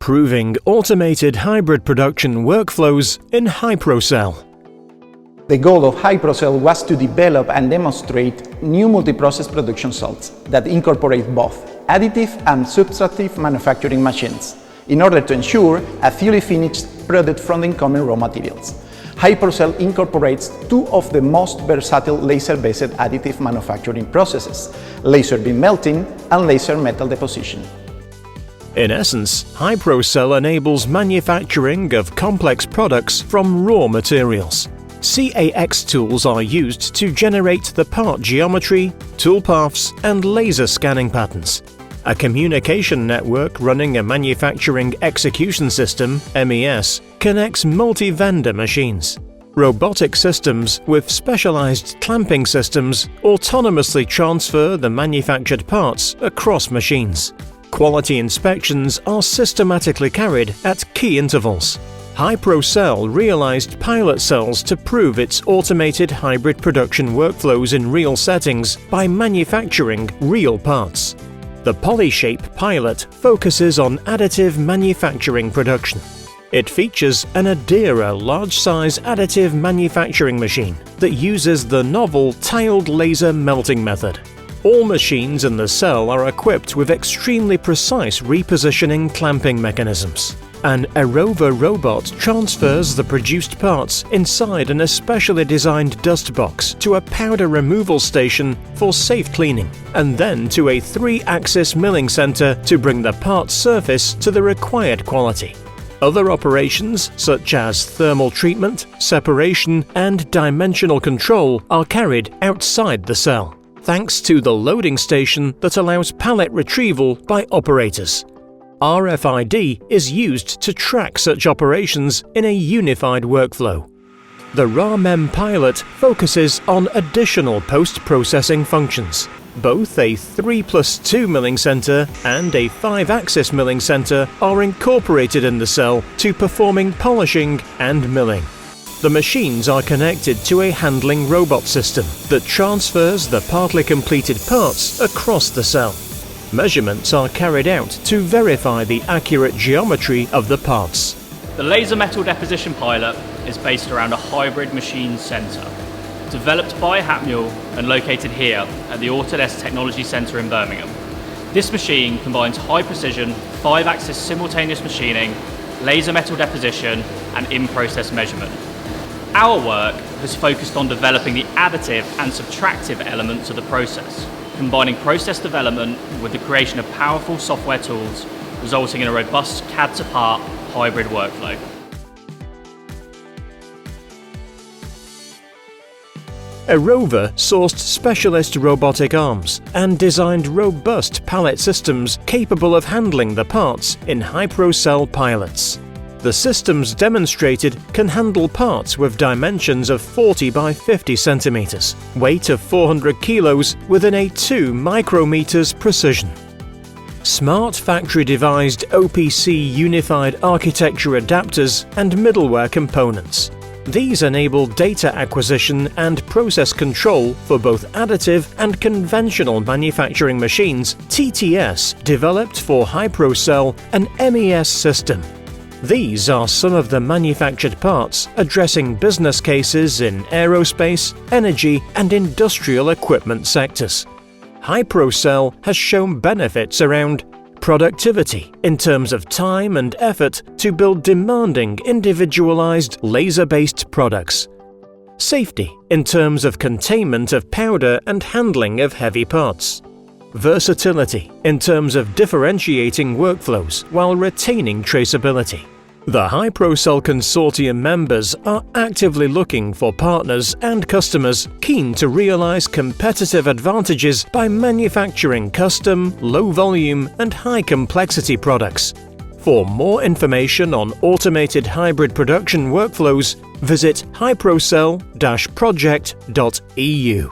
Proving automated hybrid production workflows in HyProCell. The goal of HyProCell was to develop and demonstrate new multiprocess production salts that incorporate both additive and subtractive manufacturing machines in order to ensure a fully finished product from the incoming raw materials. HyProCell incorporates two of the most versatile laser-based additive manufacturing processes: laser beam melting and laser metal deposition. In essence, HyProCell enables manufacturing of complex products from raw materials. CAX tools are used to generate the part geometry, toolpaths, and laser scanning patterns. A communication network running a manufacturing execution system, MES, connects multi-vendor machines. Robotic systems with specialized clamping systems autonomously transfer the manufactured parts across machines. Quality inspections are systematically carried at key intervals. HyProCell realized pilot cells to prove its automated hybrid production workflows in real settings by manufacturing real parts. The PolyShape pilot focuses on additive manufacturing production. It features an Adira large-size additive manufacturing machine that uses the novel tiled laser melting method. All machines in the cell are equipped with extremely precise repositioning clamping mechanisms. An Arova robot transfers the produced parts inside an especially designed dust box to a powder removal station for safe cleaning, and then to a 3-axis milling center to bring the part surface to the required quality. Other operations, such as thermal treatment, separation, and dimensional control, are carried outside the cell, thanks to the loading station that allows pallet retrieval by operators. RFID is used to track such operations in a unified workflow. The RAMEM pilot focuses on additional post-processing functions. Both a 3+2 milling center and a 5-axis milling center are incorporated in the cell to performing polishing and milling. The machines are connected to a handling robot system that transfers the partly completed parts across the cell. Measurements are carried out to verify the accurate geometry of the parts. The laser metal deposition pilot is based around a hybrid machine center, developed by Hapmuel and located here at the Autodesk Technology Center in Birmingham. This machine combines high-precision, 5-axis simultaneous machining, laser metal deposition, and in-process measurement. Our work has focused on developing the additive and subtractive elements of the process, combining process development with the creation of powerful software tools, resulting in a robust CAD-to-part hybrid workflow. Arova sourced specialist robotic arms and designed robust pallet systems capable of handling the parts in HyProCell pilots. The systems demonstrated can handle parts with dimensions of 40 by 50 centimeters, weight of 400 kilos within a 2 micrometers precision. Smart factory-devised OPC unified architecture adapters and middleware components. These enable data acquisition and process control for both additive and conventional manufacturing machines. TTS developed for HyProCell an MES system. These are some of the manufactured parts addressing business cases in aerospace, energy, and industrial equipment sectors. HyProCell has shown benefits around productivity in terms of time and effort to build demanding individualized laser-based products. Safety in terms of containment of powder and handling of heavy parts. Versatility in terms of differentiating workflows while retaining traceability. The HyProCell Consortium members are actively looking for partners and customers keen to realize competitive advantages by manufacturing custom, low-volume and high-complexity products. For more information on automated hybrid production workflows, visit hyprocell-project.eu.